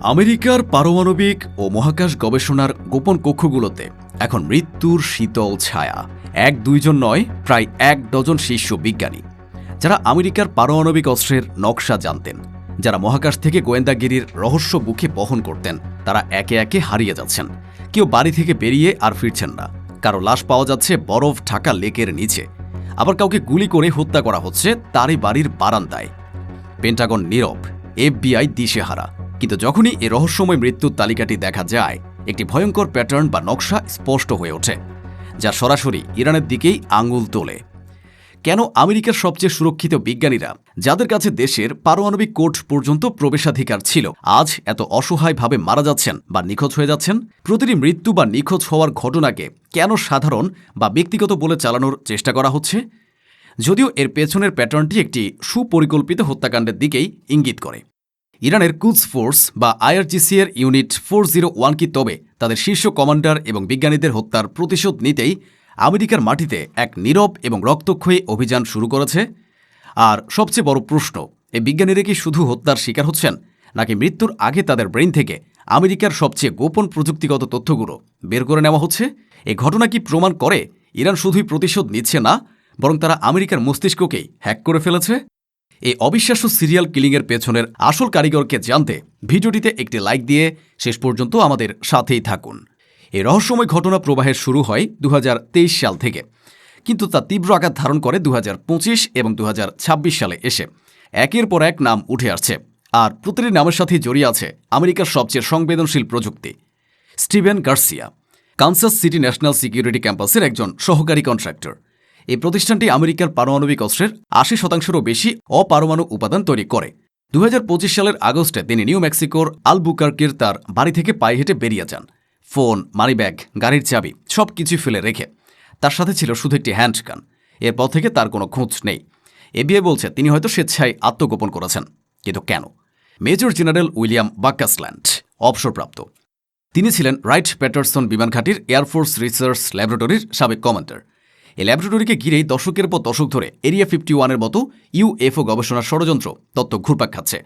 আমেরিকার পারমাণবিক ও মহাকাশ গবেষণার গোপন কক্ষগুলোতে এখন মৃত্যুর শীতল ছায়া। এক দুইজন নয়, প্রায় ১ ডজন শীর্ষ বিজ্ঞানী, যারা আমেরিকার পারমাণবিক অস্ত্রের নকশা জানতেন, যারা মহাকাশ থেকে গোয়েন্দাগিরির রহস্য বুকে বহন করতেন, তারা একে একে হারিয়ে যাচ্ছেন। কেউ বাড়ি থেকে বেরিয়ে আর ফিরছেন না, কারো লাশ পাওয়া যাচ্ছে বরফ ঢাকা লেকের নিচে, আবার কাউকে গুলি করে হত্যা করা হচ্ছে তারই বাড়ির বারান্দায়। পেন্টাগন নীরব, FBI দিশেহারা। কিন্তু যখনই এই রহস্যময় মৃত্যুর তালিকাটি দেখা যায়, একটি ভয়ঙ্কর প্যাটার্ন বা নকশা স্পষ্ট হয়ে ওঠে, যা সরাসরি ইরানের দিকেই আঙুল তোলে। কেন আমেরিকার সবচেয়ে সুরক্ষিত বিজ্ঞানীরা, যাদের কাছে দেশের পারমাণবিক কোড পর্যন্ত প্রবেশাধিকার ছিল, আজ এত অসহায়ভাবে মারা যাচ্ছেন বা নিখোঁজ হয়ে যাচ্ছেন? প্রতিটি মৃত্যু বা নিখোঁজ হওয়ার ঘটনাকে কেন সাধারণ বা ব্যক্তিগত বলে চালানোর চেষ্টা করা হচ্ছে? যদিও এর পেছনের প্যাটার্নটি একটি সুপরিকল্পিত হত্যাকাণ্ডের দিকেই ইঙ্গিত করে। ইরানের কুদস ফোর্স বা IRGC এর ইউনিট 401 কি তবে তাদের শীর্ষ কমান্ডার এবং বিজ্ঞানীদের হত্যার প্রতিশোধ নিতেই আমেরিকার মাটিতে এক নীরব এবং রক্তক্ষয়ী অভিযান শুরু করেছে? আর সবচেয়ে বড় প্রশ্ন, এই বিজ্ঞানীরা কি শুধু হত্যার শিকার হচ্ছেন, নাকি মৃত্যুর আগে তাদের ব্রেইন থেকে আমেরিকার সবচেয়ে গোপন প্রযুক্তিগত তথ্যগুলো বের করে নেওয়া হচ্ছে? এই ঘটনা কি প্রমাণ করে ইরান শুধুই প্রতিশোধ নিচ্ছে না, বরং তারা আমেরিকার মস্তিষ্ককেই হ্যাক করে ফেলেছে? এই অবিশ্বাস্য সিরিয়াল কিলিংয়ের পেছনের আসল কারিগরকে জানতে ভিডিওটিতে একটি লাইক দিয়ে শেষ পর্যন্ত আমাদের সাথেই থাকুন। এই রহস্যময় ঘটনা প্রবাহের শুরু হয় 2023 সাল থেকে, কিন্তু তা তীব্র আকার ধারণ করে 2025 এবং 2026 সালে এসে একের পর এক নাম উঠে আসছে, আর প্রতিটি নামের সাথে জড়িয়ে আছে আমেরিকার সবচেয়ে সংবেদনশীল প্রযুক্তি। Steven Garcia, Kansas city national security ক্যাম্পাসের একজন সহকারী কন্ট্রাক্টর। এই প্রতিষ্ঠানটি আমেরিকার পারমাণবিক অস্ত্রের 80%-রও বেশি অপারমাণু উপাদান তৈরি করে। 2025 সালের আগস্টে তিনি নিউ মেক্সিকোর আলবুকার্কির তার বাড়ি থেকে পায়ে হেঁটে বেরিয়ে যান, ফোন, মানিব্যাগ, গাড়ির চাবি সব কিছু ফেলে রেখে। তার সাথে ছিল শুধু একটি হ্যান্ডগান। এরপর থেকে তার কোনো খোঁজ নেই। FBI বলছে তিনি হয়তো স্বেচ্ছায় আত্মগোপন করেছেন। কিন্তু কেন? মেজর জেনারেল উইলিয়াম বাকাসল্যান্ড, অবসরপ্রাপ্ত, তিনি ছিলেন রাইট প্যাটারসন বিমান ঘাঁটির এয়ারফোর্স রিসার্চ ল্যাবরেটরির সাবেক কমান্ডার। এই ল্যাবরেটরিকে ঘিরেই দশকের পর দশক ধরে এরিয়া 51-এর মতো UFO গবেষণার ষড়যন্ত্র তত্ত্ব ঘুরপাক খাচ্ছে।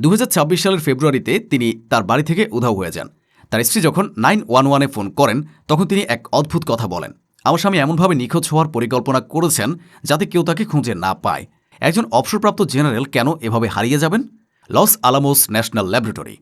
2026 সালের ফেব্রুয়ারিতে তিনি তার বাড়ি থেকে উধাও হয়ে যান। তার স্ত্রী যখন 911-এ ফোন করেন, তখন তিনি এক অদ্ভুত কথা বলেন: আমার স্বামী এমনভাবে নিখোঁজ হওয়ার পরিকল্পনা করেছেন যাতে কেউ তাকে খুঁজে না পায়। একজন অবসরপ্রাপ্ত জেনারেল কেন এভাবে হারিয়ে যাবেন? লস আলামোস ন্যাশনাল ল্যাবরেটরি,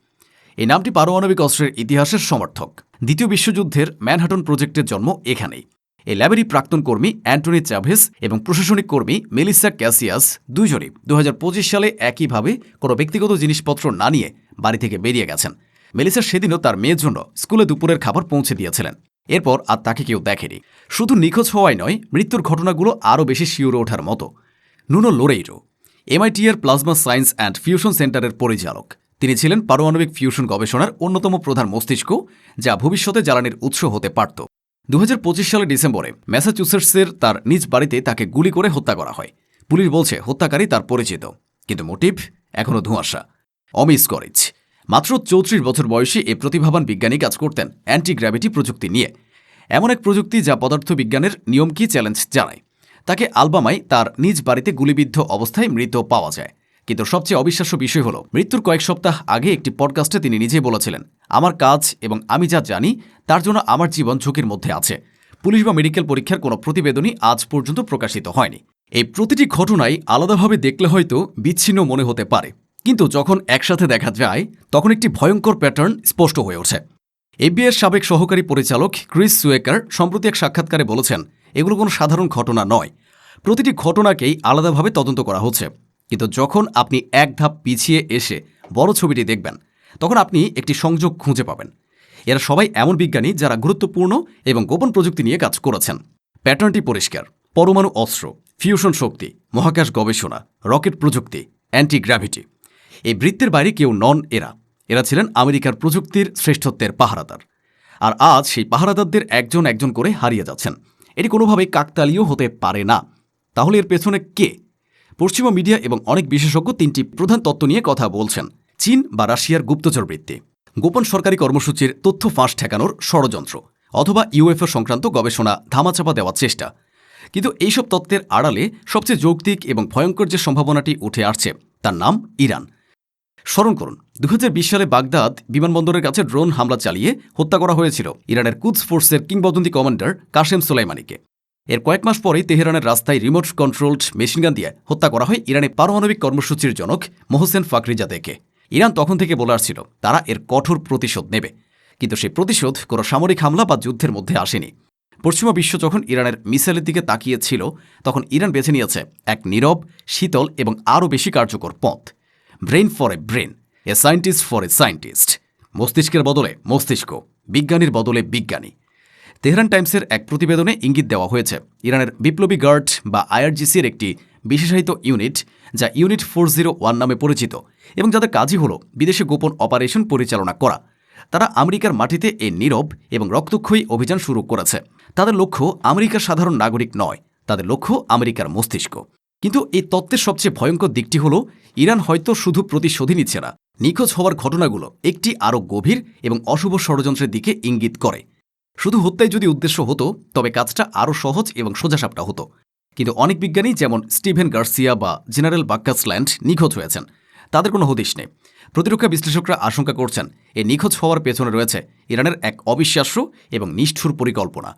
এই নামটি পারমাণবিক অস্ত্রের ইতিহাসের সমর্থক। দ্বিতীয় বিশ্বযুদ্ধের ম্যানহাটন প্রজেক্টের জন্ম এখানেই। এই ল্যাবেরই প্রাক্তন কর্মী অ্যান্টনি চাভেস এবং প্রশাসনিক কর্মী মেলিসা ক্যাসিয়াস দুইজনই 2025 সালে একইভাবে কোনো ব্যক্তিগত জিনিসপত্র না নিয়ে বাড়ি থেকে বেরিয়ে গেছেন। মেলিসা সেদিনও তার মেয়ের জন্য স্কুলে দুপুরের খাবার পৌঁছে দিয়েছিলেন। এরপর আর তাকে কেউ দেখেনি। শুধু নিখোঁজ হওয়াই নয়, মৃত্যুর ঘটনাগুলো আরও বেশি শিউরে ওঠার মতো। নুনো লোরেইরো, MIT এর প্লাজমা সায়েন্স অ্যান্ড ফিউশন সেন্টারের পরিচালক। তিনি ছিলেন পারমাণবিক ফিউশন গবেষণার অন্যতম প্রধান মস্তিষ্ক, যা ভবিষ্যতে জ্বালানির উৎস হতে পারত। 2025 সালের ডিসেম্বরে ম্যাসাচুসেটসের তার নিজ বাড়িতে তাকে গুলি করে হত্যা করা হয়। পুলিশ বলছে হত্যাকারী তার পরিচিত, কিন্তু মোটিভ এখনও ধোঁয়াশা। অমি স্করিচ, মাত্র 34 বছর বয়সী এই প্রতিভাবান বিজ্ঞানী কাজ করতেন অ্যান্টি গ্র্যাভিটি প্রযুক্তি নিয়ে, এমন এক প্রযুক্তি যা পদার্থবিজ্ঞানের নিয়মকে চ্যালেঞ্জ জানায়। তাকে আলবামায় তার নিজ বাড়িতে গুলিবিদ্ধ অবস্থায় মৃত পাওয়া যায়। কিন্তু সবচেয়ে অবিশ্বাস্য বিষয় হল, মৃত্যুর কয়েক সপ্তাহ আগে একটি পডকাস্টে তিনি নিজেই বলেছিলেন, আমার কাজ এবং আমি যা জানি তার জন্য আমার জীবন ঝুঁকির মধ্যে আছে। পুলিশ বা মেডিকেল পরীক্ষার কোনো প্রতিবেদনই আজ পর্যন্ত প্রকাশিত হয়নি। এই প্রতিটি ঘটনাই আলাদাভাবে দেখলে হয়তো বিচ্ছিন্ন মনে হতে পারে, কিন্তু যখন একসাথে দেখা যায় তখন একটি ভয়ঙ্কর প্যাটার্ন স্পষ্ট হয়ে ওঠে। FBI এর সাবেক সহকারী পরিচালক ক্রিস সুয়েকার সম্প্রতি এক সাক্ষাৎকারে বলেছেন, এগুলো কোনো সাধারণ ঘটনা নয়। প্রতিটি ঘটনাকেই আলাদাভাবে তদন্ত করা হচ্ছে। কিন্তু যখন আপনি এক ধাপ পিছিয়ে এসে বড় ছবিটি দেখবেন, তখন আপনি একটি সংযোগ খুঁজে পাবেন। এরা সবাই এমন বিজ্ঞানী যারা গুরুত্বপূর্ণ এবং গোপন প্রযুক্তি নিয়ে কাজ করেছেন। প্যাটার্নটি পরিষ্কার: পরমাণু অস্ত্র, ফিউশন শক্তি, মহাকাশ গবেষণা, রকেট প্রযুক্তি, অ্যান্টি গ্র্যাভিটি। এই বৃত্তের বাইরে কেউ নন এরা। এরা ছিলেন আমেরিকার প্রযুক্তির শ্রেষ্ঠত্বের পাহারাদার। আর আজ সেই পাহারাদারদের একজন একজন করে হারিয়ে যাচ্ছেন। এটি কোনোভাবেই কাকতালীয় হতে পারে না। তাহলে এর পেছনে কে? পশ্চিমা মিডিয়া এবং অনেক বিশেষজ্ঞ তিনটি প্রধান তত্ত্ব নিয়ে কথা বলছেন: চীন বা রাশিয়ার গুপ্তচর বৃত্তি, গোপন সরকারি কর্মসূচির তথ্য ফাঁস ঠেকানোর ষড়যন্ত্র, অথবা UFO সংক্রান্ত গবেষণা ধামাচাপা দেওয়ার চেষ্টা। কিন্তু এইসব তত্ত্বের আড়ালে সবচেয়ে যৌক্তিক এবং ভয়ঙ্কর যে সম্ভাবনাটি উঠে আসছে, তার নাম ইরান। স্মরণ করুন 2020 সালে বাগদাদ বিমানবন্দরের কাছে ড্রোন হামলা চালিয়ে হত্যা করা হয়েছিল ইরানের কুদস ফোর্সের কিংবদন্তি কমান্ডার কাশেম সোলাইমানিকে। এর কয়েক মাস পরেই তেহরানের রাস্তায় রিমোট কন্ট্রোলড মেশিনগান দিয়ে হত্যা করা হয় ইরানের পারমাণবিক কর্মসূচির জনক মোহসেন ফাকরিজাদেকে। ইরান তখন থেকে বলে আসছিল তারা এর কঠোর প্রতিশোধ নেবে, কিন্তু সেই প্রতিশোধ কোনো সামরিক হামলা বা যুদ্ধের মধ্যে আসেনি। পশ্চিমা বিশ্ব যখন ইরানের মিসাইলের দিকে তাকিয়েছিল, তখন ইরান বেছে নিয়েছে এক নীরব, শীতল এবং আরও বেশি কার্যকর পথ। Brain for a brain, A scientist for a scientist. মস্তিষ্কের বদলে মস্তিষ্ক, বিজ্ঞানীর বদলে বিজ্ঞানী। তেহরান টাইমসের এক প্রতিবেদনে ইঙ্গিত দেওয়া হয়েছে ইরানের বিপ্লবী গার্ড বা আইআরজিসির একটি বিশেষায়িত ইউনিট, যা ইউনিট 401 নামে পরিচিত এবং যাদের কাজই হল বিদেশে গোপন অপারেশন পরিচালনা করা। তারা আমেরিকার মাটিতে এই নীরব এবং রক্তক্ষয়ী অভিযান শুরু করেছে। তাদের লক্ষ্য আমেরিকার সাধারণ নাগরিক নয়, তাদের লক্ষ্য আমেরিকার মস্তিষ্ক। কিন্তু এই তত্ত্বের সবচেয়ে ভয়ঙ্কর দিকটি হল ইরান হয়তো শুধু প্রতিশোধই নিচ্ছে না, নিখোঁজ হওয়ার ঘটনাগুলো একটি আরও গভীর এবং অশুভ ষড়যন্ত্রের দিকে ইঙ্গিত করে। শুধু হত্যাই যদি উদ্দেশ্য হতো, তবে কাজটা আরও সহজ এবং সোজাসাপটা হতো। কিন্তু অনেক বিজ্ঞানী যেমন স্টিভেন গার্সিয়া বা জেনারেল বাক্কাসল্যান্ড নিখোঁজ হয়েছেন, তাদের কোনো হদিশ নেই। প্রতিরক্ষা বিশ্লেষকরা আশঙ্কা করছেন এই নিখোঁজ হওয়ার পেছনে রয়েছে ইরানের এক অবিশ্বাস্য এবং নিষ্ঠুর পরিকল্পনা।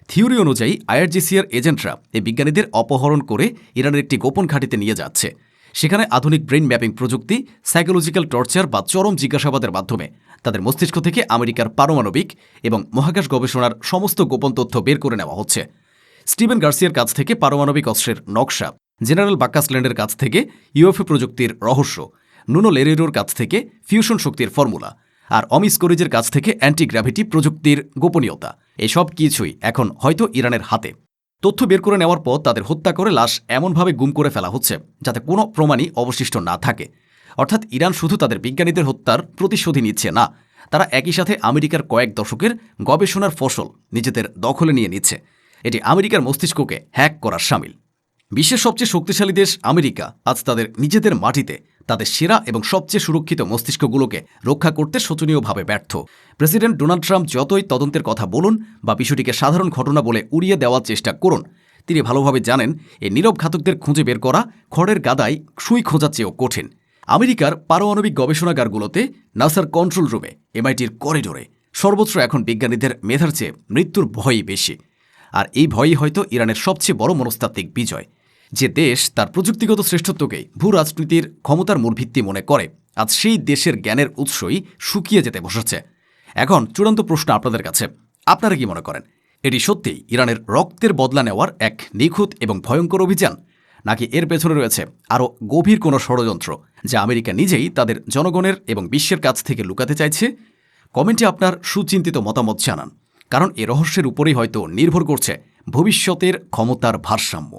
থিওরি অনুযায়ী আইআরজিসির এজেন্টরা এই বিজ্ঞানীদের অপহরণ করে ইরানের একটি গোপন ঘাঁটিতে নিয়ে যাচ্ছে। সেখানে আধুনিক ব্রেন ম্যাপিং প্রযুক্তি, সাইকোলজিক্যাল টর্চার বা চরম জিজ্ঞাসাবাদের মাধ্যমে তাদের মস্তিষ্ক থেকে আমেরিকার পারমাণবিক এবং মহাকাশ গবেষণার সমস্ত গোপন তথ্য বের করে নেওয়া হচ্ছে। স্টিভেন গার্সিয়ার কাছ থেকে পারমাণবিক অস্ত্রের নকশা, জেনারেল বাক্কাসল্যান্ডের কাছ থেকে ইউএফএ প্রযুক্তির রহস্য, নুনো লেরেরোর কাছ থেকে ফিউশন শক্তির ফর্মুলা, আর অমিস কোরিজের কাছ থেকে অ্যান্টি গ্র্যাভিটি প্রযুক্তির গোপনীয়তা, এসব কিছুই এখন হয়তো ইরানের হাতে। তথ্য বের করে নেওয়ার পর তাদের হত্যা করে লাশ এমনভাবে গুম করে ফেলা হচ্ছে যাতে কোনো প্রমাণই অবশিষ্ট না থাকে। অর্থাৎ ইরান শুধু তাদের বিজ্ঞানীদের হত্যার প্রতিশোধই নিচ্ছে না, তারা একই সাথে আমেরিকার কয়েক দশকের গবেষণার ফসল নিজেদের দখলে নিয়ে নিচ্ছে। এটি আমেরিকার মস্তিষ্ককে হ্যাক করার শামিল। বিশ্বের সবচেয়ে শক্তিশালী দেশ আমেরিকা আজ তাদের নিজেদের মাটিতে তাদের সেরা এবং সবচেয়ে সুরক্ষিত মস্তিষ্কগুলোকে রক্ষা করতে শোচনীয়ভাবে ব্যর্থ। প্রেসিডেন্ট ডোনাল্ড ট্রাম্প যতই তদন্তের কথা বলুন বা বিষয়টিকে সাধারণ ঘটনা বলে উড়িয়ে দেওয়ার চেষ্টা করুন, তিনি ভালোভাবে জানেন এই নীরব ঘাতকদের খুঁজে বের করা খড়ের গাদায় সুই খোঁজার চেয়েও কঠিন। আমেরিকার পারমাণবিক গবেষণাগারগুলোতে, নাসার কন্ট্রোল রুমে, এমআইটির করিডোরে সর্বত্র এখন বিজ্ঞানীদের মেধার চেয়ে মৃত্যুর ভয়ই বেশি। আর এই ভয়ই হয়তো ইরানের সবচেয়ে বড় মনস্তাত্ত্বিক বিজয়। যে দেশ তার প্রযুক্তিগত শ্রেষ্ঠত্বকেই ভূ রাজনীতির ক্ষমতার মূল ভিত্তি মনে করে, আজ সেই দেশের জ্ঞানের উৎসই শুকিয়ে যেতে বসেছে। এখন চূড়ান্ত প্রশ্ন আপনাদের কাছে, আপনারা কি মনে করেন এটি সত্যিই ইরানের রক্তের বদলা নেওয়ার এক নিখুঁত এবং ভয়ঙ্কর অভিযান, নাকি এর পেছনে রয়েছে আরও গভীর কোনো ষড়যন্ত্র যা আমেরিকা নিজেই তাদের জনগণের এবং বিশ্বের কাছ থেকে লুকাতে চাইছে? কমেন্টে আপনার সুচিন্তিত মতামত জানান, কারণ এ রহস্যের উপরেই হয়তো নির্ভর করছে ভবিষ্যতের ক্ষমতার ভারসাম্য।